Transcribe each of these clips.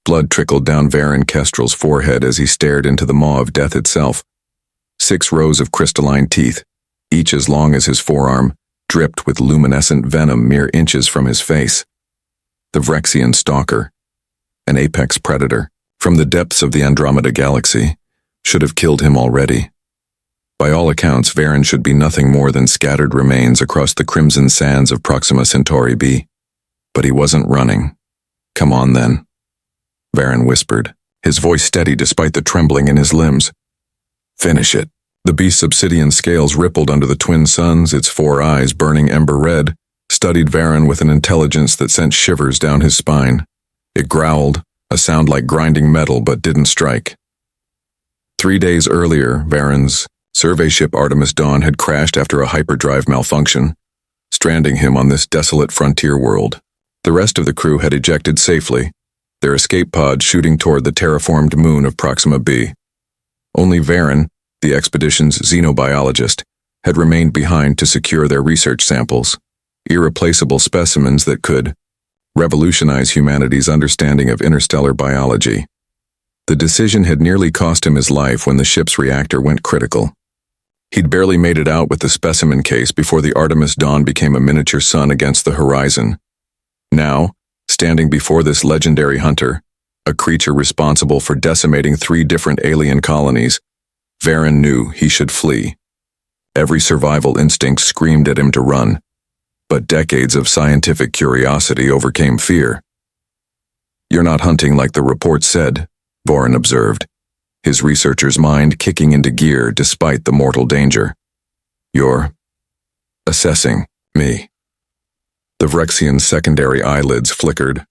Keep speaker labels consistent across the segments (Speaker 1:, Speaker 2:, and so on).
Speaker 1: Blood trickled down Varen Kestrel's forehead as he stared into the maw of death itself. 6 rows of crystalline teeth, each as long as his forearm, dripped with luminescent venom mere inches from his face. The Vrexian stalker, an apex predator, from the depths of the Andromeda galaxy, should have killed him already. By all accounts, Varen should be nothing more than scattered remains across the crimson sands of Proxima Centauri b. But he wasn't running. Come on, then, Varen whispered, his voice steady despite the trembling in his limbs. Finish it. The beast's obsidian scales rippled under the twin suns, its 4 eyes burning ember red, studied Varen with an intelligence that sent shivers down his spine. It growled, a sound like grinding metal, but didn't strike. 3 days earlier, Varen's survey ship Artemis Dawn had crashed after a hyperdrive malfunction, stranding him on this desolate frontier world. The rest of the crew had ejected safely, their escape pod shooting toward the terraformed moon of Proxima b. Only Varen, the expedition's xenobiologist, had remained behind to secure their research samples, irreplaceable specimens that could revolutionize humanity's understanding of interstellar biology. The decision had nearly cost him his life when the ship's reactor went critical. He'd barely made it out with the specimen case before the Artemis Dawn became a miniature sun against the horizon. Now, standing before this legendary hunter, a creature responsible for decimating 3 different alien colonies, Varen knew he should flee. Every survival instinct screamed at him to run, but decades of scientific curiosity overcame fear. "You're not hunting like the report said," Varen observed, his researcher's mind kicking into gear despite the mortal danger. "You're assessing me." The Vrexian's secondary eyelids flickered.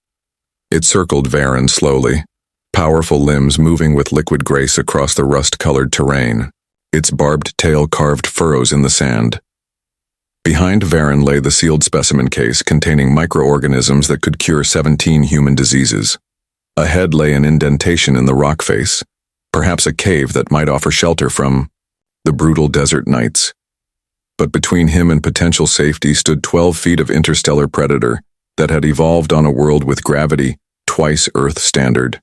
Speaker 1: It circled Varen slowly, powerful limbs moving with liquid grace across the rust-colored terrain, its barbed tail carved furrows in the sand. Behind Varen lay the sealed specimen case containing microorganisms that could cure 17 human diseases. Ahead lay an indentation in the rock face, perhaps a cave that might offer shelter from the brutal desert nights. But between him and potential safety stood 12 feet of interstellar predator that had evolved on a world with gravity twice Earth standard.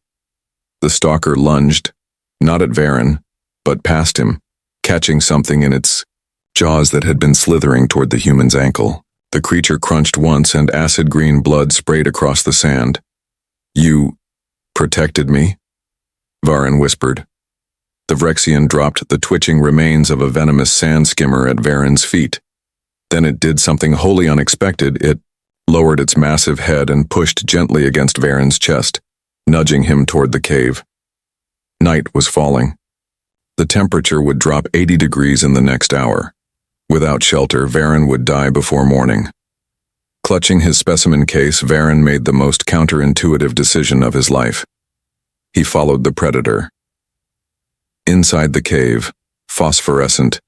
Speaker 1: The stalker lunged, not at Varen, but past him, catching something in its jaws that had been slithering toward the human's ankle. The creature crunched once and acid-green blood sprayed across the sand. "You protected me?" Varen whispered. The Vrexian dropped the twitching remains of a venomous sand skimmer at Varen's feet. Then it did something wholly unexpected. It lowered its massive head and pushed gently against Varen's chest, nudging him toward the cave. Night was falling. The temperature would drop 80 degrees in the next hour. Without shelter, Varen would die before morning. Clutching his specimen case, Varen made the most counterintuitive decision of his life. He followed the predator. Inside the cave, phosphorescent,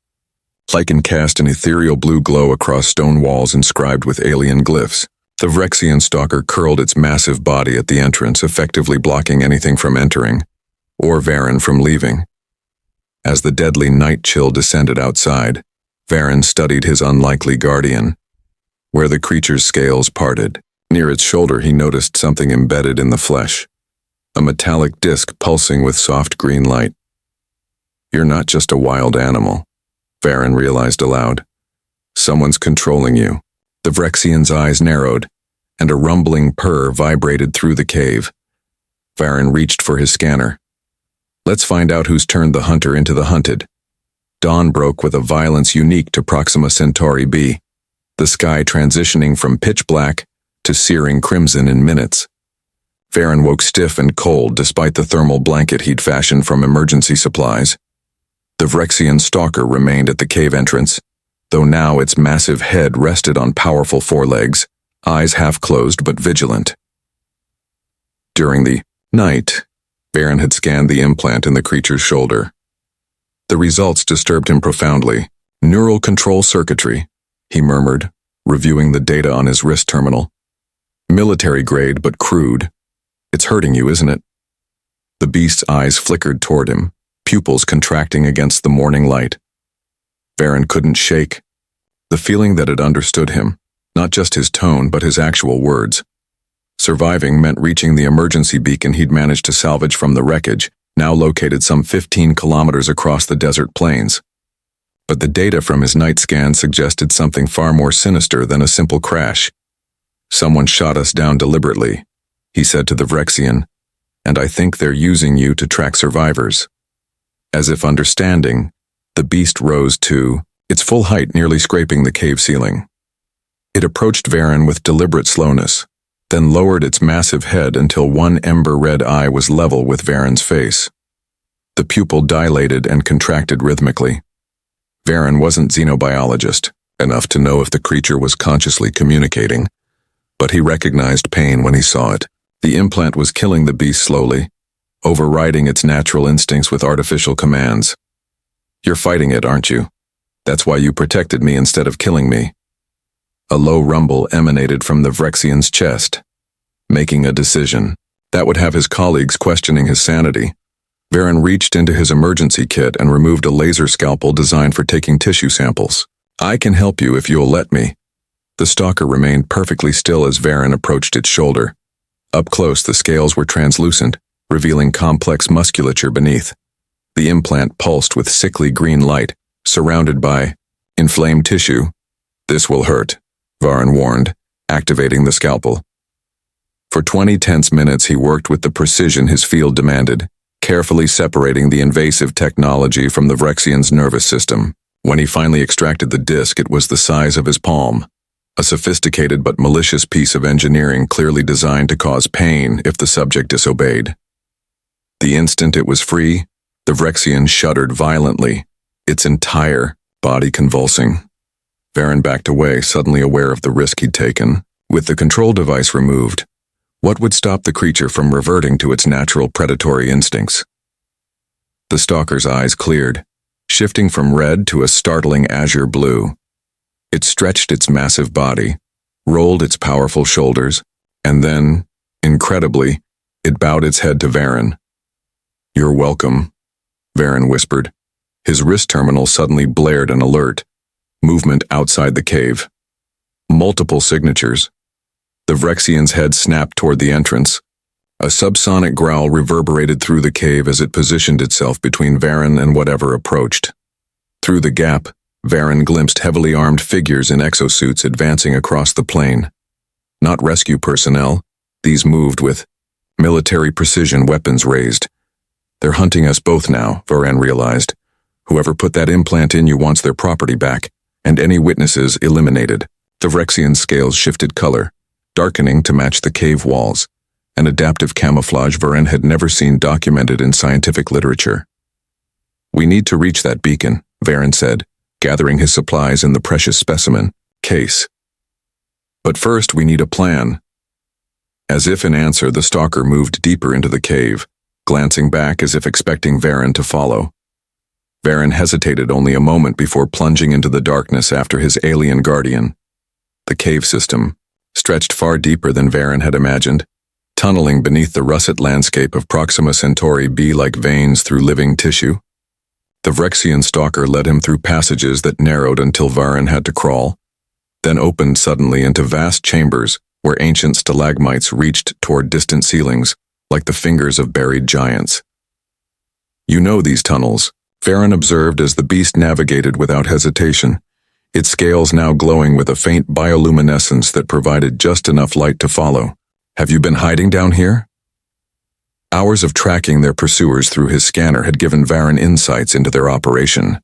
Speaker 1: lichen cast an ethereal blue glow across stone walls inscribed with alien glyphs. The Vrexian stalker curled its massive body at the entrance, effectively blocking anything from entering, or Varen from leaving. As the deadly night chill descended outside, Varen studied his unlikely guardian. Where the creature's scales parted, near its shoulder he noticed something embedded in the flesh, a metallic disc pulsing with soft green light. "You're not just a wild animal," Varen realized aloud. "Someone's controlling you." The Vrexian's eyes narrowed, and a rumbling purr vibrated through the cave. Varen reached for his scanner. "Let's find out who's turned the hunter into the hunted." Dawn broke with a violence unique to Proxima Centauri b, the sky transitioning from pitch black to searing crimson in minutes. Varen woke stiff and cold despite the thermal blanket he'd fashioned from emergency supplies. The Vrexian stalker remained at the cave entrance, though now its massive head rested on powerful forelegs, eyes half closed but vigilant. During the night, Varen had scanned the implant in the creature's shoulder. The results disturbed him profoundly. "Neural control circuitry," he murmured, reviewing the data on his wrist terminal. "Military grade, but crude. It's hurting you, isn't it?" The beast's eyes flickered toward him, pupils contracting against the morning light. Varen couldn't shake the feeling that it understood him, not just his tone but his actual words. Surviving meant reaching the emergency beacon he'd managed to salvage from the wreckage, now located some 15 kilometers across the desert plains. But the data from his night scan suggested something far more sinister than a simple crash. "Someone shot us down deliberately," he said to the Vrexian, "and I think they're using you to track survivors." As if understanding, the beast rose to its full height, nearly scraping the cave ceiling. It approached Varen with deliberate slowness, then lowered its massive head until one ember-red eye was level with Varen's face. The pupil dilated and contracted rhythmically. Varen wasn't xenobiologist, enough to know if the creature was consciously communicating, but he recognized pain when he saw it. The implant was killing the beast slowly, overriding its natural instincts with artificial commands. "You're fighting it, aren't you? That's why you protected me instead of killing me." A low rumble emanated from the Vrexian's chest. Making a decision. That would have his colleagues questioning his sanity. Varen reached into his emergency kit and removed a laser scalpel designed for taking tissue samples. "I can help you if you'll let me." The stalker remained perfectly still as Varen approached its shoulder. Up close, the scales were translucent, revealing complex musculature beneath. The implant pulsed with sickly green light, surrounded by inflamed tissue. "This will hurt," Varen warned, activating the scalpel. For 20 tense minutes he worked with the precision his field demanded, carefully separating the invasive technology from the Vrexian's nervous system. When he finally extracted the disc, it was the size of his palm. A sophisticated but malicious piece of engineering clearly designed to cause pain if the subject disobeyed. The instant it was free, the Vrexian shuddered violently, its entire body convulsing. Varen backed away, suddenly aware of the risk he'd taken. With the control device removed, what would stop the creature from reverting to its natural predatory instincts? The stalker's eyes cleared, shifting from red to a startling azure blue. It stretched its massive body, rolled its powerful shoulders, and then, incredibly, it bowed its head to Varen. "You're welcome," Varen whispered. His wrist terminal suddenly blared an alert. Movement outside the cave. Multiple signatures. The Vrexian's head snapped toward the entrance. A subsonic growl reverberated through the cave as it positioned itself between Varen and whatever approached. Through the gap, Varen glimpsed heavily armed figures in exosuits advancing across the plain. Not rescue personnel, these moved with military precision, weapons raised. "They're hunting us both now," Varen realized. "Whoever put that implant in you wants their property back, and any witnesses eliminated." The Vrexian's scales shifted color, darkening to match the cave walls, an adaptive camouflage Varen had never seen documented in scientific literature. "We need to reach that beacon," Varen said, gathering his supplies in the precious specimen case. "But first we need a plan." As if in answer, the stalker moved deeper into the cave, glancing back as if expecting Varen to follow. Varen hesitated only a moment before plunging into the darkness after his alien guardian. The cave system stretched far deeper than Varen had imagined, tunneling beneath the russet landscape of Proxima Centauri B like veins through living tissue. The Vrexian stalker led him through passages that narrowed until Varen had to crawl, then opened suddenly into vast chambers where ancient stalagmites reached toward distant ceilings like the fingers of buried giants. "You know these tunnels," Varen observed as the beast navigated without hesitation, its scales now glowing with a faint bioluminescence that provided just enough light to follow. "Have you been hiding down here?" Hours of tracking their pursuers through his scanner had given Varen insights into their operation.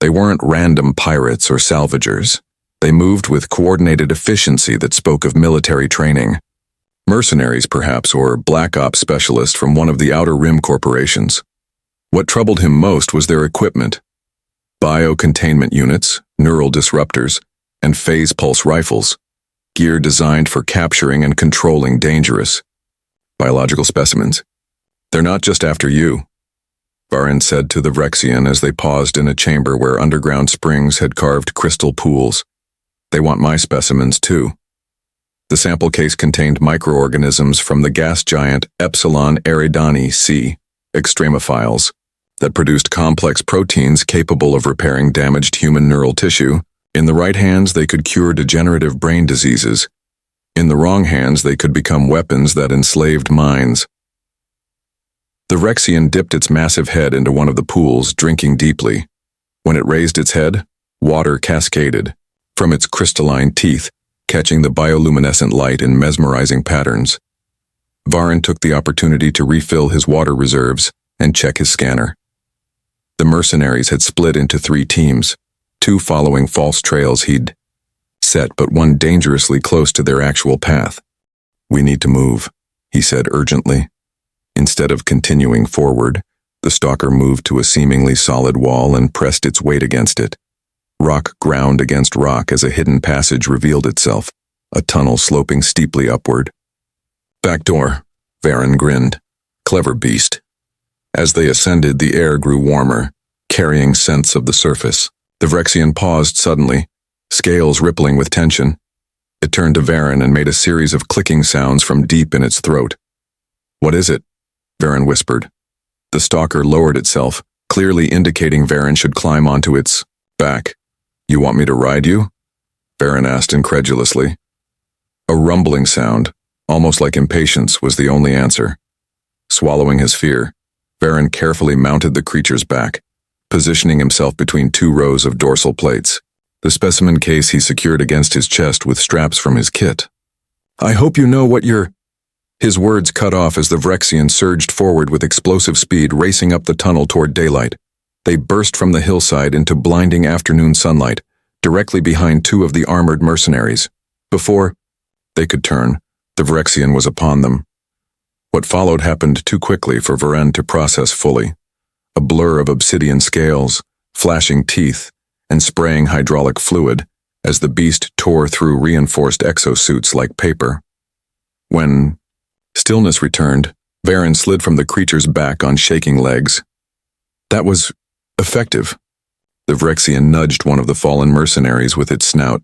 Speaker 1: They weren't random pirates or salvagers. They moved with coordinated efficiency that spoke of military training. Mercenaries, perhaps, or black ops specialists from one of the Outer Rim corporations. What troubled him most was their equipment. Bio-containment units, neural disruptors, and phase pulse rifles, gear designed for capturing and controlling dangerous biological specimens. "They're not just after you," Varen said to the Vrexian as they paused in a chamber where underground springs had carved crystal pools. "They want my specimens too." The sample case contained microorganisms from the gas giant Epsilon Eridani C, extremophiles, that produced complex proteins capable of repairing damaged human neural tissue. In the right hands, they could cure degenerative brain diseases. In the wrong hands, they could become weapons that enslaved minds. The Rexian dipped its massive head into one of the pools, drinking deeply. When it raised its head, water cascaded from its crystalline teeth, catching the bioluminescent light in mesmerizing patterns. Varen took the opportunity to refill his water reserves and check his scanner. The mercenaries had split into 3 teams, 2 following false trails he'd set, but one dangerously close to their actual path. "We need to move," he said urgently. Instead of continuing forward, the stalker moved to a seemingly solid wall and pressed its weight against it. Rock ground against rock as a hidden passage revealed itself, a tunnel sloping steeply upward. "Back door," Varen grinned. "Clever beast." As they ascended, the air grew warmer, carrying scents of the surface. The Vrexian paused suddenly, scales rippling with tension. It turned to Varen and made a series of clicking sounds from deep in its throat. "What is it?" Varen whispered. The stalker lowered itself, clearly indicating Varen should climb onto its back. "You want me to ride you?" Varen asked incredulously. A rumbling sound, almost like impatience, was the only answer. Swallowing his fear, Varen carefully mounted the creature's back, positioning himself between 2 rows of dorsal plates, the specimen case he secured against his chest with straps from his kit. "I hope you know what you're—" His words cut off as the Vrexian surged forward with explosive speed, racing up the tunnel toward daylight. They burst from the hillside into blinding afternoon sunlight, directly behind 2 of the armored mercenaries. Before they could turn, the Vrexian was upon them. What followed happened too quickly for Varen to process fully. A blur of obsidian scales, flashing teeth, and spraying hydraulic fluid as the beast tore through reinforced exosuits like paper. When stillness returned, Varen slid from the creature's back on shaking legs. That was effective. The Vrexian nudged one of the fallen mercenaries with its snout,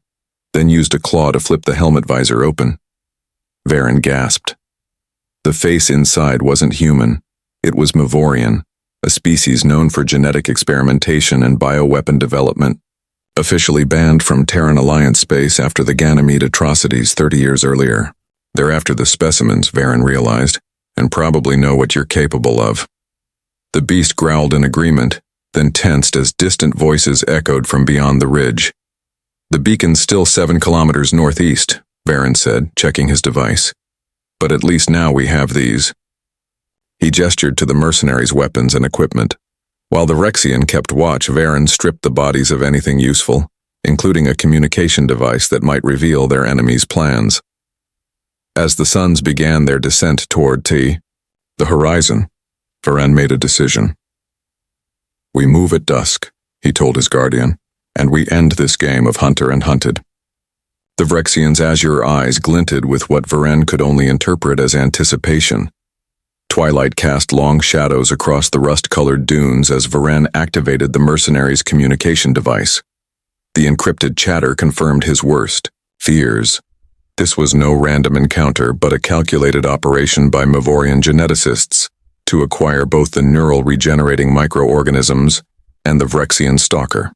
Speaker 1: then used a claw to flip the helmet visor open. Varen gasped. The face inside wasn't human. It was Mavorian, a species known for genetic experimentation and bioweapon development, officially banned from Terran Alliance space after the Ganymede atrocities 30 years earlier. They're after the specimens, Varen realized, and probably know what you're capable of. The beast growled in agreement, then tensed as distant voices echoed from beyond the ridge. "The beacon's still 7 kilometers northeast," Varen said, checking his device. "But at least now we have these." He gestured to the mercenaries' weapons and equipment. While the Rexian kept watch, Varen stripped the bodies of anything useful, including a communication device that might reveal their enemy's plans. As the suns began their descent toward the horizon, Varen made a decision. "We move at dusk," he told his guardian, "and we end this game of hunter and hunted." The Vrexian's azure eyes glinted with what Varen could only interpret as anticipation. Twilight cast long shadows across the rust-colored dunes as Varen activated the mercenary's communication device. The encrypted chatter confirmed his worst fears. This was no random encounter, but a calculated operation by Mavorian geneticists to acquire both the neural regenerating microorganisms and the Vrexian stalker.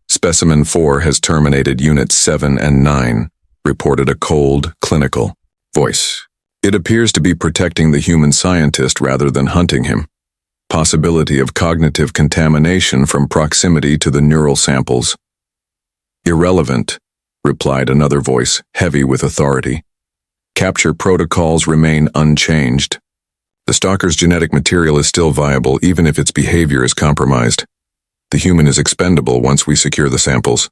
Speaker 1: Specimen 4 has terminated Units 7 and 9, reported a cold, clinical voice. "It appears to be protecting the human scientist rather than hunting him. Possibility of cognitive contamination from proximity to the neural samples." "Irrelevant," replied another voice, heavy with authority. "Capture protocols remain unchanged. The stalker's genetic material is still viable even if its behavior is compromised. The human is expendable once we secure the samples."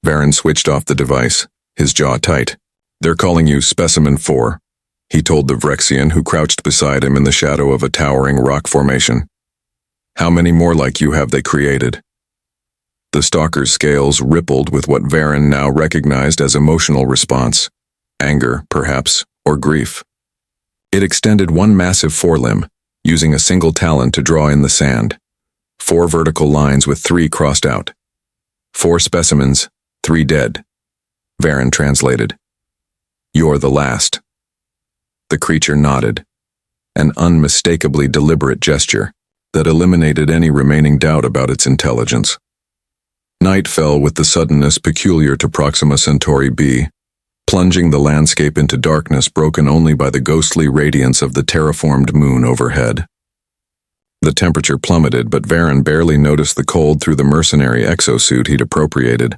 Speaker 1: Varen switched off the device, his jaw tight. "They're calling you Specimen 4, he told the Vrexian who crouched beside him in the shadow of a towering rock formation. "How many more like you have they created?" The stalker's scales rippled with what Varen now recognized as emotional response. Anger, perhaps, or grief. It extended one massive forelimb, using a single talon to draw in the sand. 4 vertical lines with 3 crossed out. 4 specimens, 3 dead. Varen translated. "You're the last." The creature nodded, an unmistakably deliberate gesture that eliminated any remaining doubt about its intelligence. Night fell with the suddenness peculiar to Proxima Centauri b, plunging the landscape into darkness broken only by the ghostly radiance of the terraformed moon overhead. The temperature plummeted, but Varen barely noticed the cold through the mercenary exosuit he'd appropriated.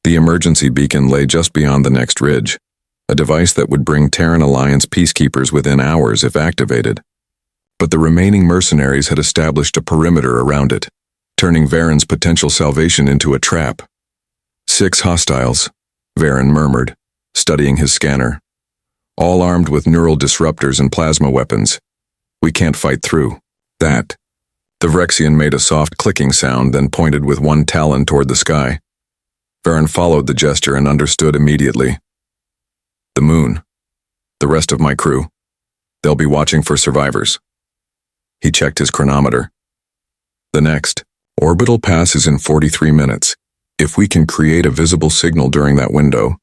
Speaker 1: The emergency beacon lay just beyond the next ridge, a device that would bring Terran Alliance peacekeepers within hours if activated. But the remaining mercenaries had established a perimeter around it, turning Varen's potential salvation into a trap. 6 hostiles, Varen murmured, studying his scanner. All armed with neural disruptors and plasma weapons. We can't fight through that. The Vrexian made a soft clicking sound, then pointed with one talon toward the sky. Varen followed the gesture and understood immediately. The moon. The rest of my crew. They'll be watching for survivors. He checked his chronometer. The next orbital pass is in 43 minutes. If we can create a visible signal during that window.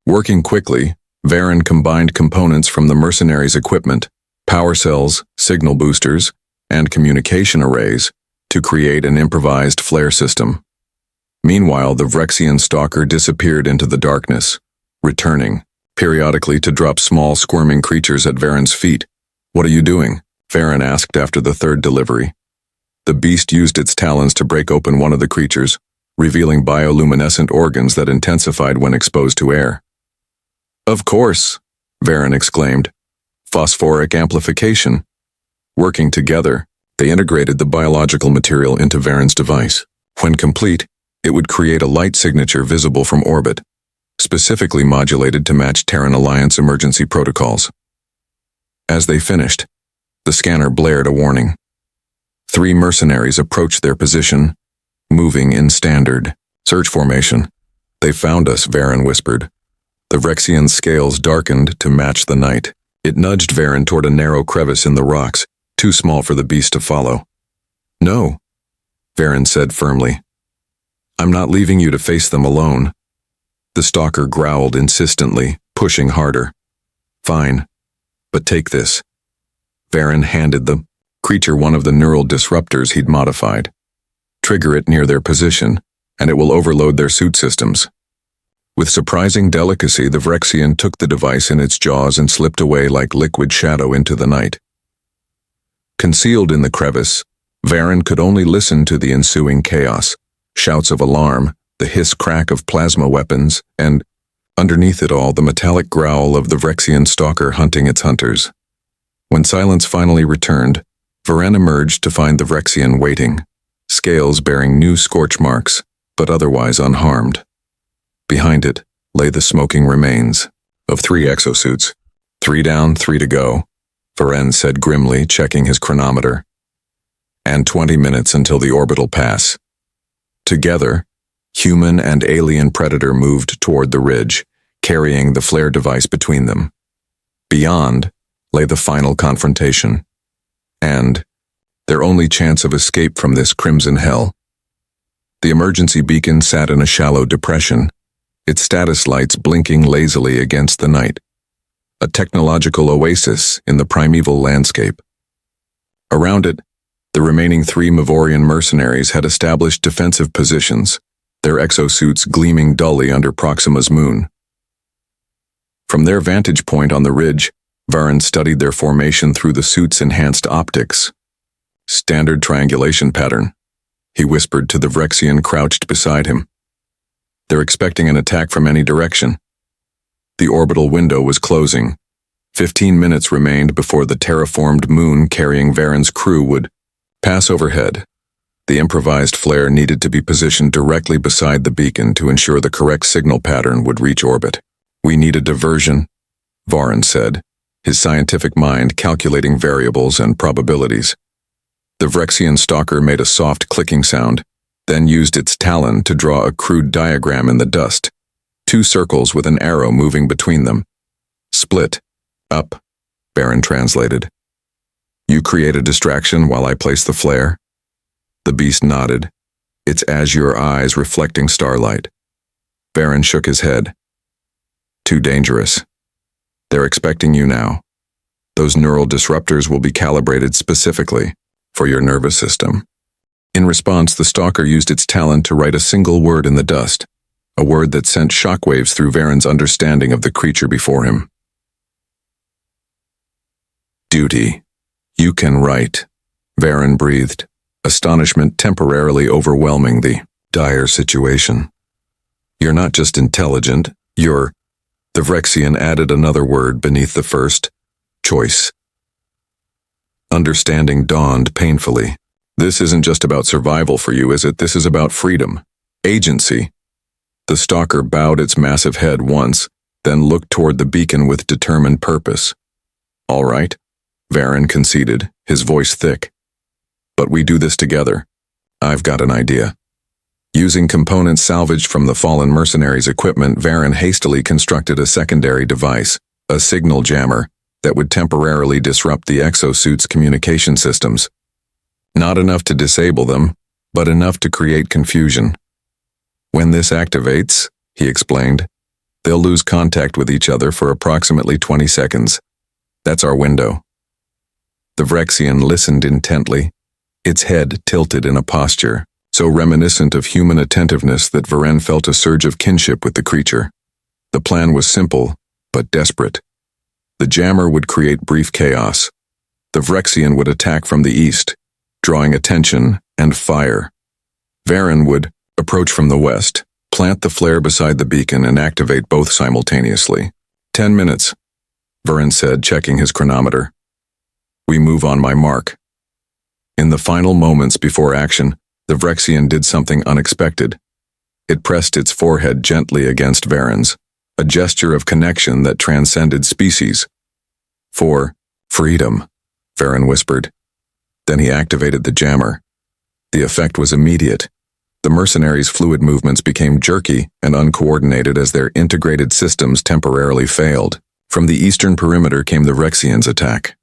Speaker 1: Working quickly, Varen combined components from the mercenaries' equipment, power cells, signal boosters, and communication arrays to create an improvised flare system. Meanwhile, the Vrexian stalker disappeared into the darkness, returning, periodically to drop small squirming creatures at Varen's feet. What are you doing? Varen asked after the third delivery. The beast used its talons to break open one of the creatures, revealing bioluminescent organs that intensified when exposed to air. Of course, Varen exclaimed. Phosphoric amplification. Working together, they integrated the biological material into Varen's device. When complete, it would create a light signature visible from orbit, specifically modulated to match Terran Alliance emergency protocols. As they finished, the scanner blared a warning. 3 mercenaries approached their position, moving in standard search formation. They found us, Varen whispered. The Vrexian's scales darkened to match the night. It nudged Varen toward a narrow crevice in the rocks, too small for the beast to follow. No, Varen said firmly. I'm not leaving you to face them alone. The stalker growled insistently, pushing harder. Fine, but take this. Varen handed the creature one of the neural disruptors he'd modified. Trigger it near their position, and it will overload their suit systems. With surprising delicacy, the Vrexian took the device in its jaws and slipped away like liquid shadow into the night. Concealed in the crevice, Varen could only listen to the ensuing chaos, shouts of alarm, the hiss-crack of plasma weapons, and, underneath it all, the metallic growl of the Vrexian stalker hunting its hunters. When silence finally returned, Varen emerged to find the Vrexian waiting, scales bearing new scorch marks, but otherwise unharmed. Behind it lay the smoking remains of 3 exosuits. 3 down, 3 to go, Varen said grimly, checking his chronometer. And 20 minutes until the orbital pass. Together, human and alien predator moved toward the ridge, carrying the flare device between them. Beyond lay the final confrontation. And their only chance of escape from this crimson hell. The emergency beacon sat in a shallow depression, its status lights blinking lazily against the night. A technological oasis in the primeval landscape. Around it, the remaining 3 Mavorian mercenaries had established defensive positions, their exosuits gleaming dully under Proxima's moon. From their vantage point on the ridge, Varen studied their formation through the suit's enhanced optics. Standard triangulation pattern, he whispered to the Vrexian crouched beside him. They're expecting an attack from any direction. The orbital window was closing. 15 minutes remained before the terraformed moon carrying Varen's crew would pass overhead. The improvised flare needed to be positioned directly beside the beacon to ensure the correct signal pattern would reach orbit. We need a diversion, Varen said, his scientific mind calculating variables and probabilities. The Vrexian stalker made a soft clicking sound, then used its talon to draw a crude diagram in the dust. 2 circles with an arrow moving between them. Split. Up, Varen translated. You create a distraction while I place the flare? The beast nodded, its azure eyes reflecting starlight. Varen shook his head. Too dangerous. They're expecting you now. Those neural disruptors will be calibrated specifically for your nervous system. In response, the stalker used its talon to write a single word in the dust. a word that sent shockwaves through Varen's understanding of the creature before him. Duty. You can write, Varen breathed, astonishment temporarily overwhelming the dire situation. You're not just intelligent, you're... The Vrexian added another word beneath the first, choice. Understanding dawned painfully. This isn't just about survival for you, is it? This is about freedom, agency. The stalker bowed its massive head once, then looked toward the beacon with determined purpose. All right, Varen conceded, his voice thick. But we do this together. I've got an idea. Using components salvaged from the fallen mercenaries' equipment, Varen hastily constructed a secondary device, a signal jammer, that would temporarily disrupt the exosuit's communication systems. Not enough to disable them, but enough to create confusion. When this activates, he explained, they'll lose contact with each other for approximately 20 seconds. That's our window. The Vrexian listened intently, its head tilted in a posture so reminiscent of human attentiveness that Varen felt a surge of kinship with the creature. The plan was simple, but desperate. The jammer would create brief chaos. The Vrexian would attack from the east, drawing attention and fire. Varen would approach from the west, plant the flare beside the beacon and activate both simultaneously. 10 minutes, Varen said, checking his chronometer. We move on my mark. In the final moments before action, the Vrexian did something unexpected. It pressed its forehead gently against Varen's, a gesture of connection that transcended species. For freedom, Varen whispered. Then he activated the jammer. The effect was immediate. The mercenaries' fluid movements became jerky and uncoordinated as their integrated systems temporarily failed. From the eastern perimeter came the Vrexian's attack.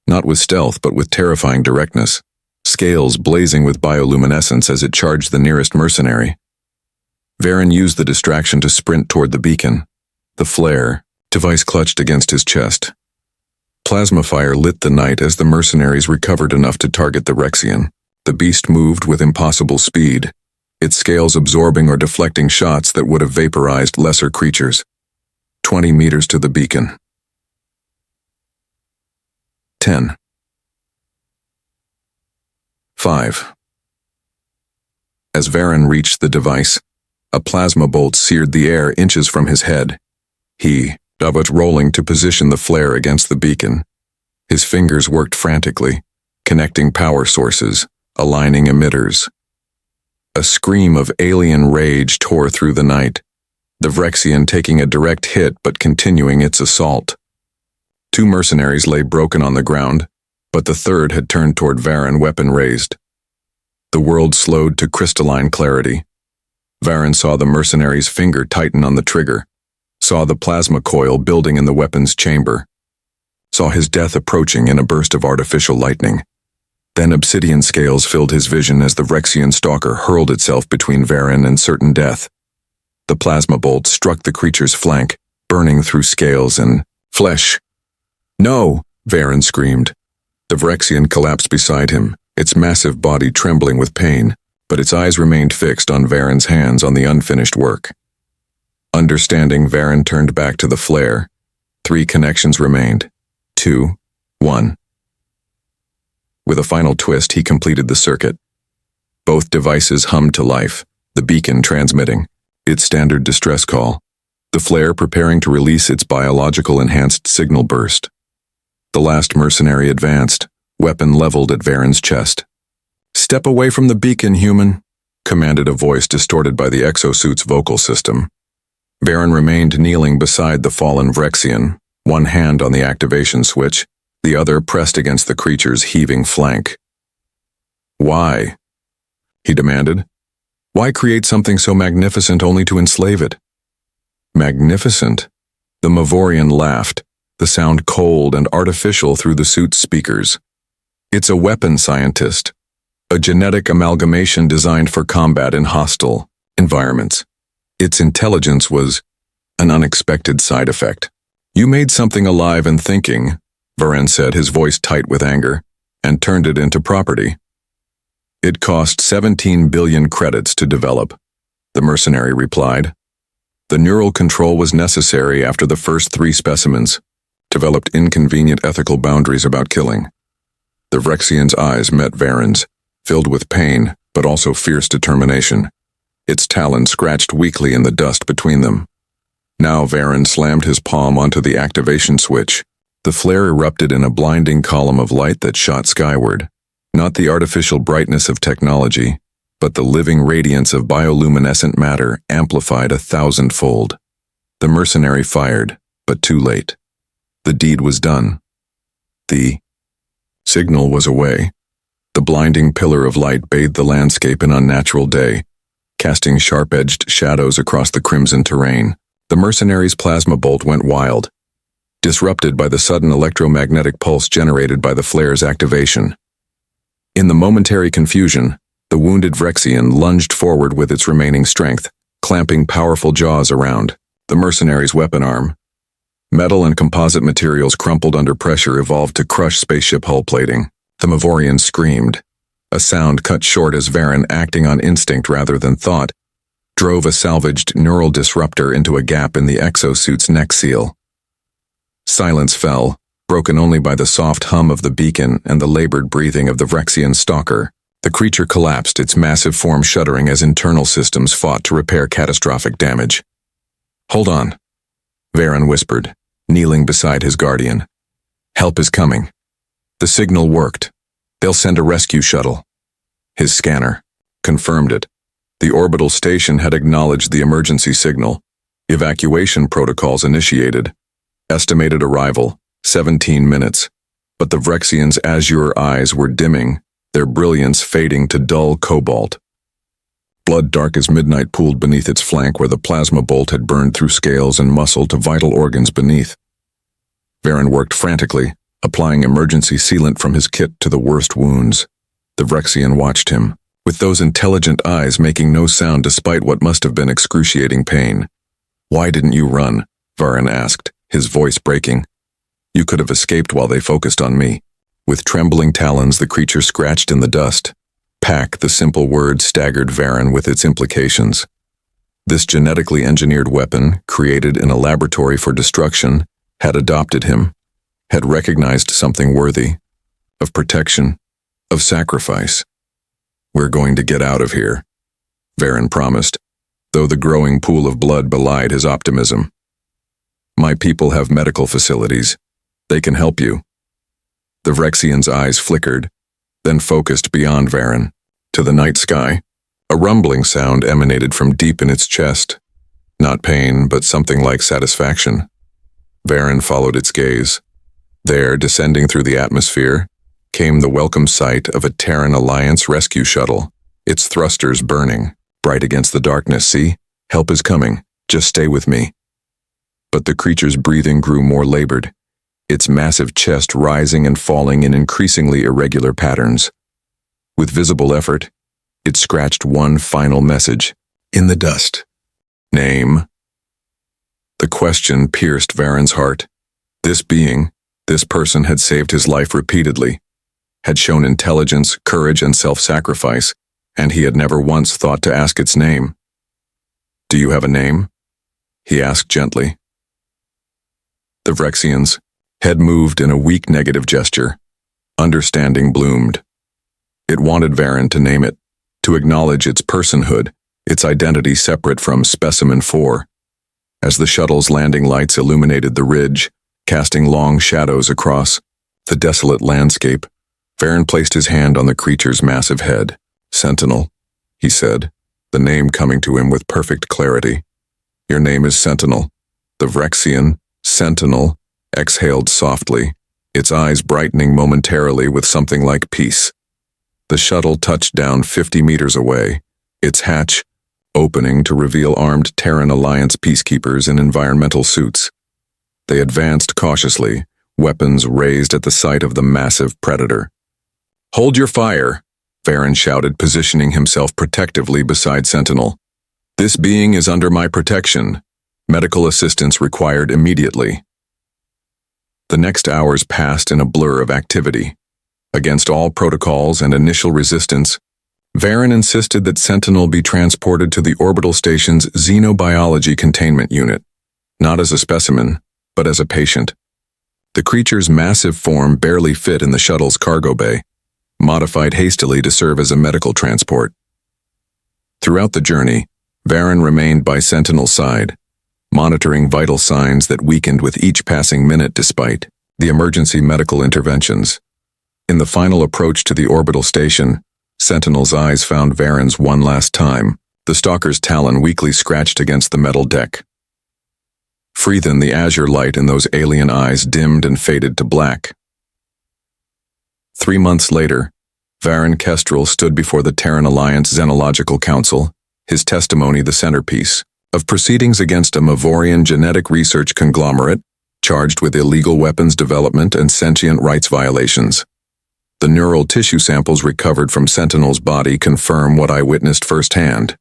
Speaker 1: Not with stealth, but with terrifying directness. Scales blazing with bioluminescence as it charged the nearest mercenary. Varen used the distraction to sprint toward the beacon. The flare device clutched against his chest. Plasma fire lit the night as the mercenaries recovered enough to target the Vrexian. The beast moved with impossible speed, its scales absorbing or deflecting shots that would have vaporized lesser creatures. 20 meters to the beacon. 10. 5. As Varen reached the device, a plasma bolt seared the air inches from his head. He, Davut rolling to position the flare against the beacon. His fingers worked frantically, connecting power sources, aligning emitters. A scream of alien rage tore through the night, the Vrexian taking a direct hit but continuing its assault. 2 mercenaries lay broken on the ground, but the third had turned toward Varen, weapon raised. The world slowed to crystalline clarity. Varen saw the mercenary's finger tighten on the trigger, saw the plasma coil building in the weapon's chamber, saw his death approaching in a burst of artificial lightning. Then obsidian scales filled his vision as the Vrexian stalker hurled itself between Varen and certain death. The plasma bolt struck the creature's flank, burning through scales and flesh. No, Varen screamed. The Vrexian collapsed beside him, its massive body trembling with pain, but its eyes remained fixed on Varen's hands on the unfinished work. Understanding, Varen turned back to the flare. 3 connections remained. 2, 1. With a final twist, he completed the circuit. Both devices hummed to life, the beacon transmitting its standard distress call, the flare preparing to release its biological enhanced signal burst. The last mercenary advanced, weapon leveled at Varen's chest. "Step away from the beacon, human," commanded a voice distorted by the exosuit's vocal system. Varen remained kneeling beside the fallen Vrexian, one hand on the activation switch, the other pressed against the creature's heaving flank. "Why?" he demanded. "Why create something so magnificent only to enslave it?" "Magnificent?" The Mavorian laughed, the sound cold and artificial through the suit's speakers. "It's a weapon scientist, a genetic amalgamation designed for combat in hostile environments. Its intelligence was an unexpected side effect. You made something alive and thinking," Varen said, his voice tight with anger, "and turned it into property. It cost 17 billion credits to develop," the mercenary replied, The neural control was necessary after the first 3 specimens developed inconvenient ethical boundaries about killing. The Vrexian's eyes met Varen's, filled with pain, but also fierce determination. Its talons scratched weakly in the dust between them. Now Varen slammed his palm onto the activation switch. The flare erupted in a blinding column of light that shot skyward. Not the artificial brightness of technology, but the living radiance of bioluminescent matter amplified 1,000-fold. The mercenary fired, but too late. The deed was done. The signal was away. The blinding pillar of light bathed the landscape in unnatural day, casting sharp-edged shadows across the crimson terrain. The mercenary's plasma bolt went wild, disrupted by the sudden electromagnetic pulse generated by the flare's activation. In the momentary confusion, the wounded Vrexian lunged forward with its remaining strength, clamping powerful jaws around the mercenary's weapon arm. Metal and composite materials crumpled under pressure evolved to crush spaceship hull plating. The Mavorian screamed. A sound cut short as Varen, acting on instinct rather than thought, drove a salvaged neural disruptor into a gap in the exosuit's neck seal. Silence fell, broken only by the soft hum of the beacon and the labored breathing of the Vrexian stalker. The creature collapsed, its massive form shuddering as internal systems fought to repair catastrophic damage. "Hold on," Varen whispered, kneeling beside his guardian. "Help is coming." The signal worked. "They'll send a rescue shuttle." His scanner confirmed it. The orbital station had acknowledged the emergency signal. Evacuation protocols initiated. Estimated arrival, 17 minutes. But the Vrexian's azure eyes were dimming, their brilliance fading to dull cobalt. Blood dark as midnight pooled beneath its flank where the plasma bolt had burned through scales and muscle to vital organs beneath. Varen worked frantically, applying emergency sealant from his kit to the worst wounds. The Vrexian watched him, with those intelligent eyes making no sound despite what must have been excruciating pain. "Why didn't you run?" Varen asked, his voice breaking. "You could have escaped while they focused on me." With trembling talons, the creature scratched in the dust. Pack, the simple word, staggered Varen with its implications. This genetically engineered weapon, created in a laboratory for destruction, had adopted him, had recognized something worthy of protection, of sacrifice. "We're going to get out of here," Varen promised, though the growing pool of blood belied his optimism. "My people have medical facilities. They can help you." The Vrexian's eyes flickered, then focused beyond Varen, to the night sky. A rumbling sound emanated from deep in its chest. Not pain, but something like satisfaction. Varen followed its gaze. There, descending through the atmosphere, came the welcome sight of a Terran Alliance rescue shuttle, its thrusters burning, bright against the darkness. "See? Help is coming. Just stay with me." But the creature's breathing grew more labored, its massive chest rising and falling in increasingly irregular patterns. With visible effort, it scratched one final message in the dust. "Name." The question pierced Varen's heart. This being, this person had saved his life repeatedly, had shown intelligence, courage, and self-sacrifice, and he had never once thought to ask its name. "Do you have a name?" he asked gently. The Vrexian's head moved in a weak negative gesture. Understanding bloomed. It wanted Varen to name it, to acknowledge its personhood, its identity separate from Specimen 4. As the shuttle's landing lights illuminated the ridge, casting long shadows across the desolate landscape, Varen placed his hand on the creature's massive head. "Sentinel," he said, the name coming to him with perfect clarity. "Your name is Sentinel." The Vrexian, Sentinel, exhaled softly, its eyes brightening momentarily with something like peace. The shuttle touched down 50 meters away, its hatch opening to reveal armed Terran Alliance peacekeepers in environmental suits. They advanced cautiously, weapons raised at the sight of the massive predator. "Hold your fire," Varen shouted, positioning himself protectively beside Sentinel. "This being is under my protection. Medical assistance required immediately." The next hours passed in a blur of activity. Against all protocols and initial resistance, Varen insisted that Sentinel be transported to the orbital station's xenobiology containment unit, not as a specimen, but as a patient. The creature's massive form barely fit in the shuttle's cargo bay, modified hastily to serve as a medical transport. Throughout the journey, Varen remained by Sentinel's side, monitoring vital signs that weakened with each passing minute despite the emergency medical interventions. In the final approach to the orbital station, Sentinel's eyes found Varen's one last time, the stalker's talon weakly scratched against the metal deck. Freethen, the azure light in those alien eyes dimmed and faded to black. 3 months later, Varen Kestrel stood before the Terran Alliance Xenological Council, his testimony the centerpiece of proceedings against a Mavorian genetic research conglomerate charged with illegal weapons development and sentient rights violations. The neural tissue samples recovered from Sentinel's body confirm what I witnessed firsthand,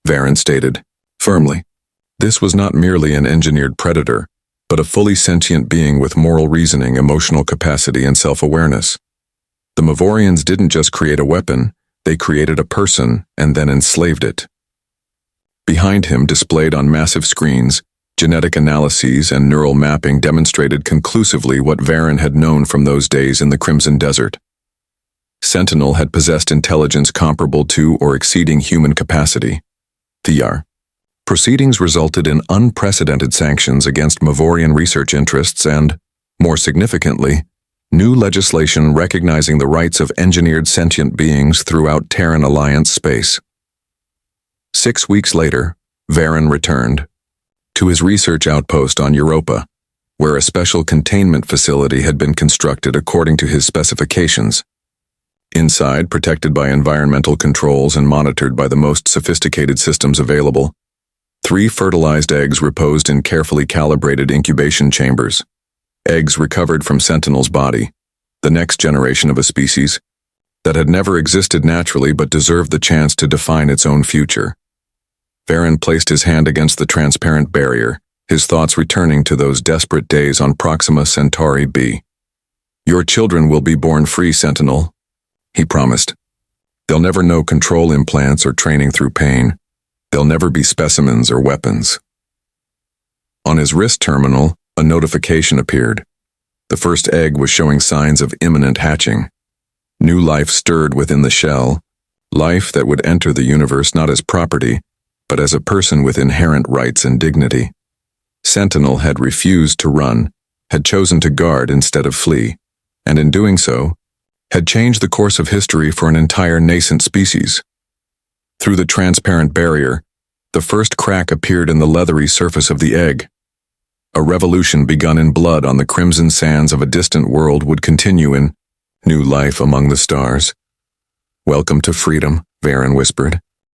Speaker 1: Varen stated, firmly. This was not merely an engineered predator, but a fully sentient being with moral reasoning, emotional capacity, and self-awareness. The Mavorians didn't just create a weapon, they created a person and then enslaved it. Behind him, displayed on massive screens, genetic analyses and neural mapping demonstrated conclusively what Varen had known from those days in the Crimson Desert. Sentinel had possessed intelligence comparable to or exceeding human capacity. The proceedings resulted in unprecedented sanctions against Mavorian research interests and, more significantly, new legislation recognizing the rights of engineered sentient beings throughout Terran Alliance space. 6 weeks later, Varen returned to his research outpost on Europa, where a special containment facility had been constructed according to his specifications. Inside, protected by environmental controls and monitored by the most sophisticated systems available, 3 fertilized eggs reposed in carefully calibrated incubation chambers. Eggs recovered from Sentinel's body, the next generation of a species that had never existed naturally but deserved the chance to define its own future. Varen placed his hand against the transparent barrier, his thoughts returning to those desperate days on Proxima Centauri b. Your children will be born free, Sentinel, he promised. They'll never know control implants or training through pain. They'll never be specimens or weapons. On his wrist terminal, a notification appeared. The first egg was showing signs of imminent hatching. New life stirred within the shell, life that would enter the universe not as property, but as a person with inherent rights and dignity. Sentinel had refused to run, had chosen to guard instead of flee, and in doing so, had changed the course of history for an entire nascent species. Through the transparent barrier, the first crack appeared in the leathery surface of the egg. A revolution begun in blood on the crimson sands of a distant world would continue in new life among the stars. Welcome to freedom, Varen whispered.